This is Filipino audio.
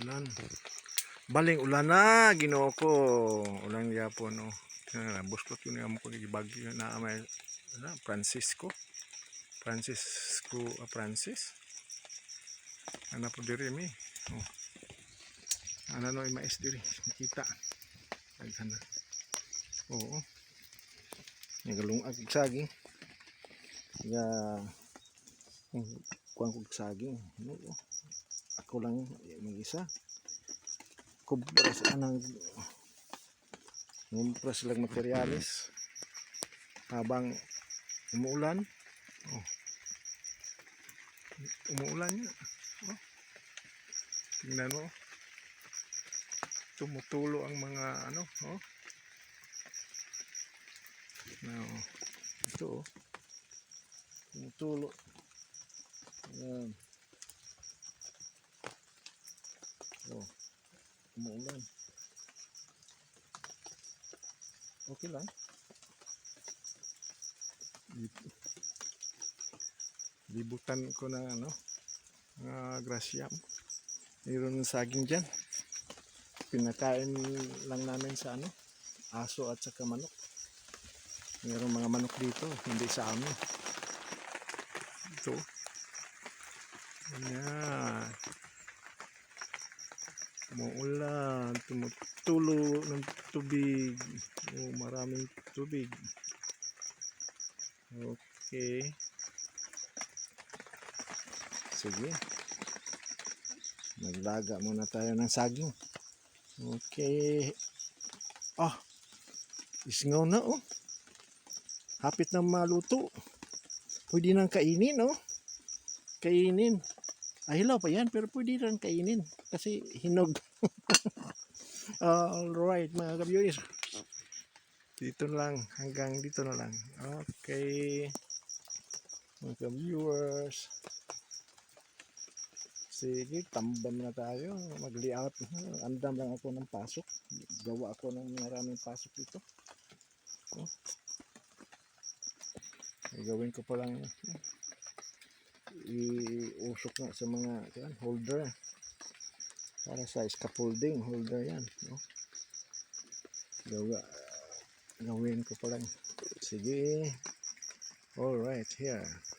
Ulan. Baling ulan na, Ginoo ko. Ulan gyapon no. Buskot yun yung ko bagyo na may Francisco. Francis. Ano po diri mi? Oh. Ano no mais diri, nakita. Aghan na. Oo. Nagalungag saging. Ya kuang kog saging. No. Ako lang mag-isa. Kubras anang ngumpras lang materialis habang umuulan. Oh. Umuulan niya. Oh. Tingnan mo. Tumutulo ang mga ano, oh. Now, ito oh. Tumutulo. Ayan. Oh. Umuulan. Okay lang. Libutan ko na ano, grasya. Mayroon ng saging dyan. Pinakain lang namin sa ano, aso at saka manok. Mayroong mga manok dito, hindi sa amin. Ito. Ayan. Umuulan, tumutulo ng tubig. Oh, maraming tubig. Okay. Sige. Maglaga muna tayo ng saging. Okay. Ah, isngaw na oh. Hapit na maluto. Pwede nang kainin oh. Kainin. Hilaw pa yan pero pwede nang kainin kasi hinog. Alright mga ka-viewers. Dito lang. Hanggang dito na lang. Okay. Mga ka-viewers. Sige, tambam na tayo. Mag-layout. Andam lang ako ng pasok. Gawa ako ng maraming pasok dito. Oh. Gawin ko pa lang iusok nga sa mga holder para sa scaffolding holder yan. No? Gawin ko pa lang. Sige. Alright, here.